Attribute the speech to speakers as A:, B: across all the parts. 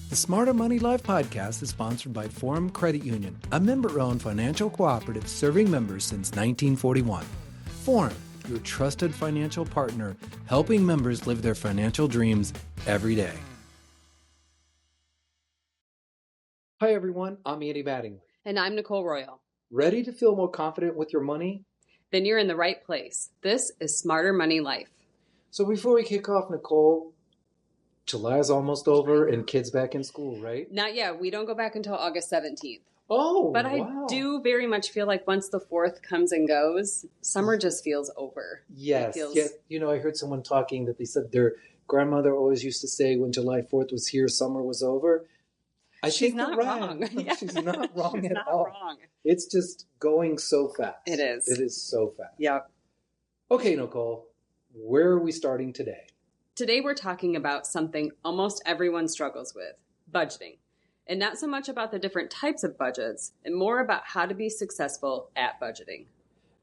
A: The Smarter Money Live podcast is sponsored by Forum Credit Union, a member-owned financial cooperative serving members since 1941. Forum, your trusted financial partner, helping members live their financial dreams every day. Hi everyone, I'm Andy Mattingly.
B: And I'm Nicole Royal.
A: Ready to feel more confident with your money?
B: Then you're in the right place. This is Smarter Money Life.
A: So before we kick off, Nicole, July's almost over and kids back in school, right?
B: Not yet. We don't go back until August 17th.
A: Oh,
B: But
A: wow.
B: I do very much feel like once the 4th comes and goes, summer just feels over.
A: Yes. Yeah, I heard someone talking that they said their grandmother always used to say when July 4th was here, summer was over.
B: She's not wrong.
A: Yeah. She's not wrong
B: She's
A: at
B: not
A: all.
B: Wrong.
A: It's just going so fast.
B: It is.
A: It is so fast.
B: Yep.
A: Okay, Nicole, where are we starting today?
B: Today we're talking about something almost everyone struggles with, budgeting. And not so much about the different types of budgets, and more about how to be successful at budgeting.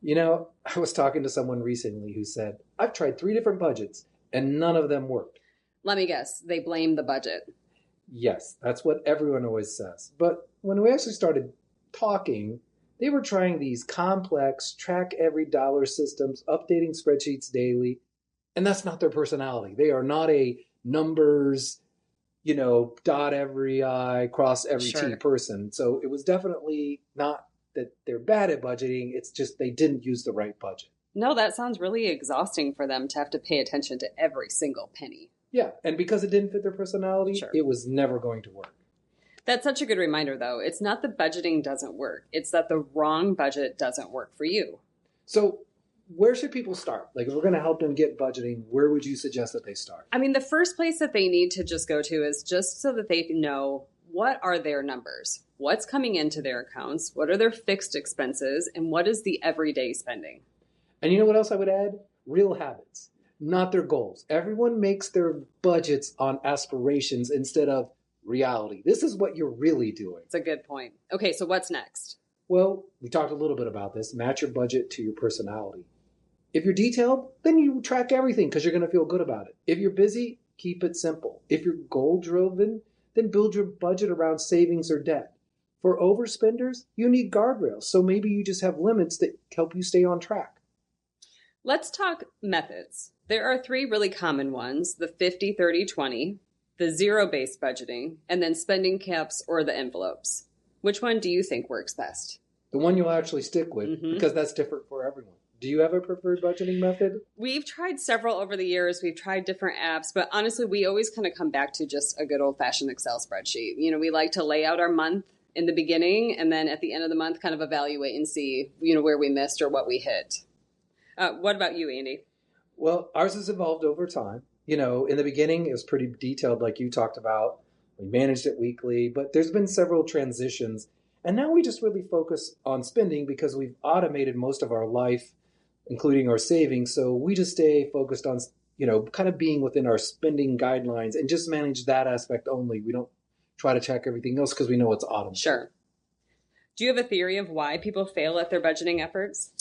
A: You know, I was talking to someone recently who said, I've tried 3 different budgets and none of them worked.
B: Let me guess, they blame the budget.
A: Yes, that's what everyone always says. But when we actually started talking, they were trying these complex, track every dollar systems, updating spreadsheets daily. And that's not their personality. They are not a numbers, dot every I, cross every T person. So it was definitely not that they're bad at budgeting. It's just they didn't use the right budget.
B: No, that sounds really exhausting for them to have to pay attention to every single penny.
A: Yeah, and because it didn't fit their personality, It was never going to work.
B: That's such a good reminder, though. It's not that budgeting doesn't work. It's that the wrong budget doesn't work for you.
A: So where should people start? Like, if we're going to help them get budgeting, where would you suggest that they start?
B: I mean, the first place that they need to just go to is just so that they know what are their numbers, what's coming into their accounts, what are their fixed expenses, and what is the everyday spending.
A: And you know what else I would add? Real habits, not their goals. Everyone makes their budgets on aspirations instead of reality. This is what you're really doing.
B: It's a good point. Okay, so what's next?
A: Well, we talked a little bit about this. Match your budget to your personality. If you're detailed, then you track everything because you're going to feel good about it. If you're busy, keep it simple. If you're goal-driven, then build your budget around savings or debt. For overspenders, you need guardrails, so maybe you just have limits that help you stay on track.
B: Let's talk methods. There are 3 really common ones, the 50-30-20, the zero-based budgeting, and then spending caps or the envelopes. Which one do you think works best?
A: The one you'll actually stick with, because that's different for everyone. Do you have a preferred budgeting method?
B: We've tried several over the years. We've tried different apps, but honestly, we always kind of come back to just a good old-fashioned Excel spreadsheet. We like to lay out our month in the beginning, and then at the end of the month, kind of evaluate and see, where we missed or what we hit. What about you, Andy?
A: Well, ours has evolved over time. In the beginning, it was pretty detailed, like you talked about. We managed it weekly, but there's been several transitions. And now we just really focus on spending because we've automated most of our life, including our savings. So we just stay focused on, kind of being within our spending guidelines and just manage that aspect only. We don't try to check everything else because we know it's automated.
B: Sure. Do you have a theory of why people fail at their budgeting efforts?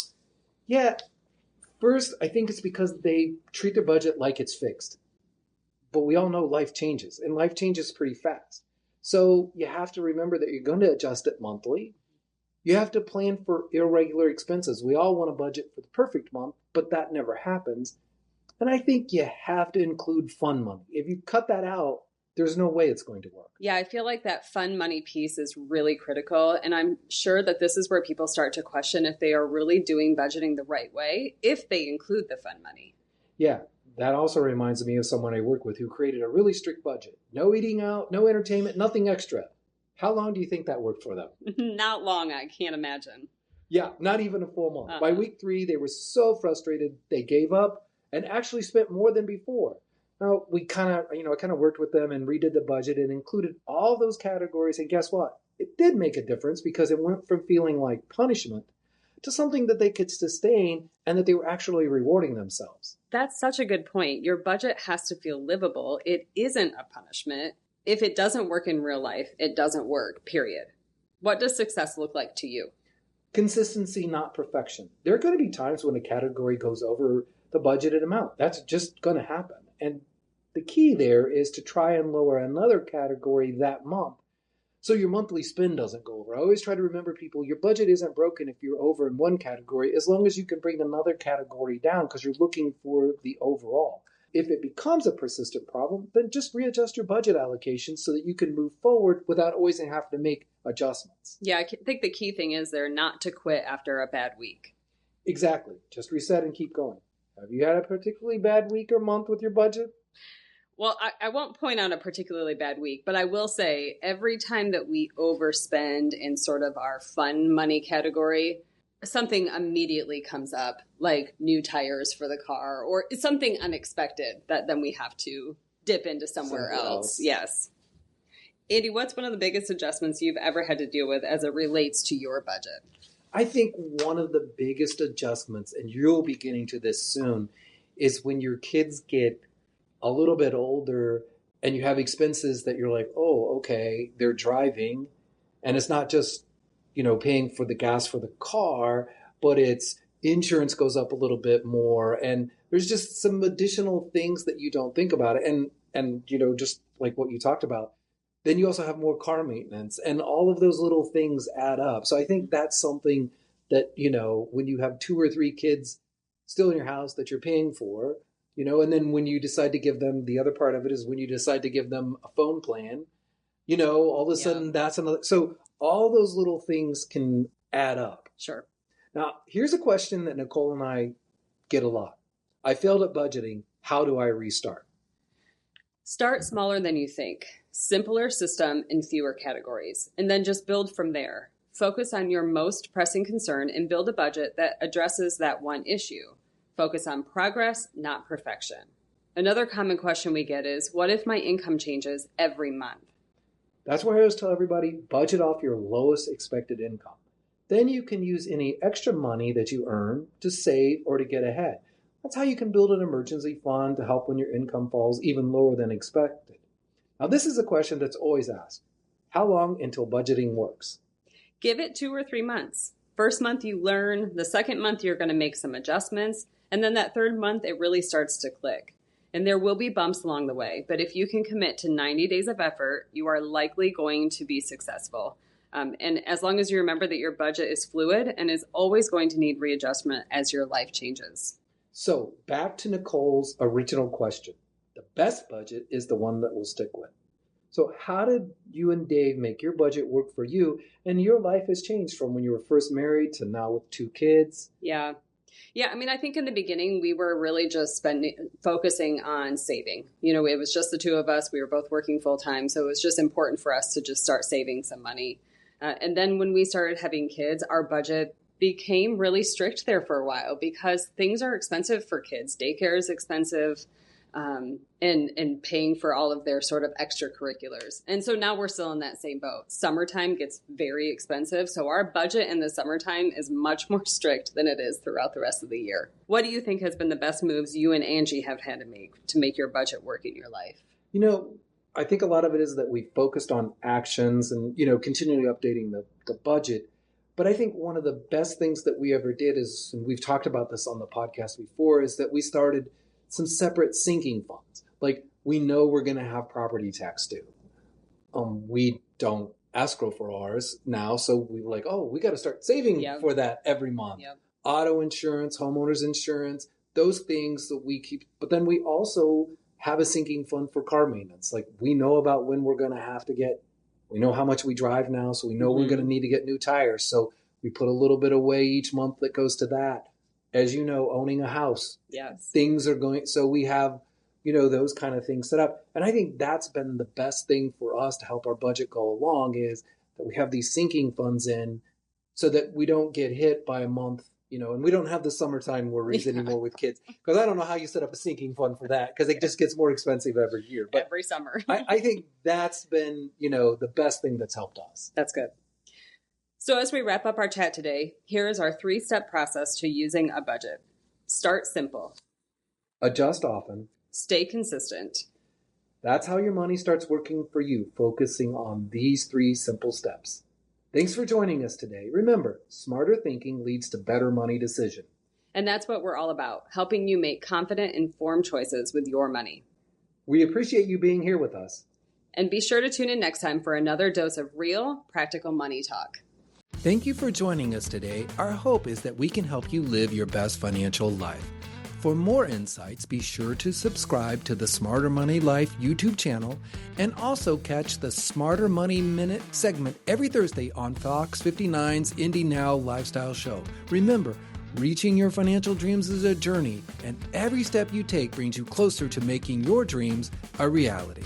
A: Yeah. First, I think it's because they treat their budget like it's fixed. But we all know life changes, and life changes pretty fast. So you have to remember that you're going to adjust it monthly. You have to plan for irregular expenses. We all want to budget for the perfect month, but that never happens. And I think you have to include fun money. If you cut that out, there's no way it's going to work.
B: Yeah, I feel like that fun money piece is really critical. And I'm sure that this is where people start to question if they are really doing budgeting the right way, if they include the fun money.
A: Yeah, that also reminds me of someone I work with who created a really strict budget. No eating out, no entertainment, nothing extra. How long do you think that worked for them?
B: Not long, I can't imagine.
A: Yeah, not even a full month. By week 3, they were so frustrated, they gave up and actually spent more than before. Now, I kind of worked with them and redid the budget and included all those categories. And guess what? It did make a difference because it went from feeling like punishment to something that they could sustain and that they were actually rewarding themselves.
B: That's such a good point. Your budget has to feel livable. It isn't a punishment. If it doesn't work in real life, it doesn't work, period. What does success look like to you?
A: Consistency, not perfection. There are going to be times when a category goes over the budgeted amount. That's just going to happen. And The key there is to try and lower another category that month so your monthly spend doesn't go over. I always try to remember people, your budget isn't broken if you're over in one category, as long as you can bring another category down because you're looking for the overall. If it becomes a persistent problem, then just readjust your budget allocation so that you can move forward without always having to make adjustments.
B: Yeah, I think the key thing is there not to quit after a bad week.
A: Exactly. Just reset and keep going. Have you had a particularly bad week or month with your budget?
B: Well, I won't point out a particularly bad week, but I will say every time that we overspend in sort of our fun money category, something immediately comes up, like new tires for the car, or it's something unexpected that then we have to dip into somewhere else. Yes. Andy, what's one of the biggest adjustments you've ever had to deal with as it relates to your budget?
A: I think one of the biggest adjustments, and you'll be getting to this soon, is when your kids get a little bit older and you have expenses that you're like, oh, okay, they're driving. And it's not just, paying for the gas for the car, but it's insurance goes up a little bit more. And there's just some additional things that you don't think about. And just like what you talked about, then you also have more car maintenance and all of those little things add up. So I think that's something that, when you have 2 or 3 kids still in your house that you're paying for, and then when you decide to give them, the other part of it is when you decide to give them a phone plan, all of a sudden that's another. So all those little things can add up.
B: Sure.
A: Now, here's a question that Nicole and I get a lot. I failed at budgeting. How do I restart?
B: Start smaller than you think. Simpler system in fewer categories, and then just build from there. Focus on your most pressing concern and build a budget that addresses that one issue. Focus on progress, not perfection. Another common question we get is, what if my income changes every month?
A: That's why I always tell everybody, budget off your lowest expected income. Then you can use any extra money that you earn to save or to get ahead. That's how you can build an emergency fund to help when your income falls even lower than expected. Now, this is a question that's always asked. How long until budgeting works?
B: Give it 2 or 3 months. First month you learn, the second month you're going to make some adjustments, and then that third month it really starts to click. And there will be bumps along the way, but if you can commit to 90 days of effort, you are likely going to be successful. And as long as you remember that your budget is fluid and is always going to need readjustment as your life changes.
A: So back to Nicole's original question. The best budget is the one that we'll stick with. So how did you and Dave make your budget work for you? And your life has changed from when you were first married to now with 2 kids.
B: Yeah. I think in the beginning, we were really just focusing on saving. It was just the 2 of us. We were both working full time. So it was just important for us to just start saving some money. And then when we started having kids, our budget became really strict there for a while because things are expensive for kids. Daycare is expensive. And paying for all of their sort of extracurriculars. And so now we're still in that same boat. Summertime gets very expensive. So our budget in the summertime is much more strict than it is throughout the rest of the year. What do you think has been the best moves you and Angie have had to make your budget work in your life?
A: I think a lot of it is that we focused on actions and, continually updating the budget. But I think one of the best things that we ever did is, and we've talked about this on the podcast before, is that we started some separate sinking funds. Like, we know we're going to have property tax due. We don't escrow for ours now, so we were like, oh, we got to start saving for that every month. Yep. Auto insurance, homeowners insurance, those things that we keep. But then we also have a sinking fund for car maintenance. Like, we know about when we're going to have to we know how much we drive now, so we know we're going to need to get new tires. So we put a little bit away each month that goes to that. As you know, owning a house, things are going, so we have, those kind of things set up. And I think that's been the best thing for us to help our budget go along is that we have these sinking funds in so that we don't get hit by a month, and we don't have the summertime worries anymore with kids. Because I don't know how you set up a sinking fund for that because it just gets more expensive every year. But
B: every summer.
A: I think that's been, the best thing that's helped us.
B: That's good. So as we wrap up our chat today, here is our 3-step process to using a budget. Start simple.
A: Adjust often.
B: Stay consistent.
A: That's how your money starts working for you, focusing on these 3 simple steps. Thanks for joining us today. Remember, smarter thinking leads to better money decision.
B: And that's what we're all about, helping you make confident, informed choices with your money.
A: We appreciate you being here with us.
B: And be sure to tune in next time for another dose of real, practical money talk.
C: Thank you for joining us today. Our hope is that we can help you live your best financial life. For more insights, be sure to subscribe to the Smarter Money Life YouTube channel and also catch the Smarter Money Minute segment every Thursday on Fox 59's Indie Now Lifestyle Show. Remember, reaching your financial dreams is a journey, and every step you take brings you closer to making your dreams a reality.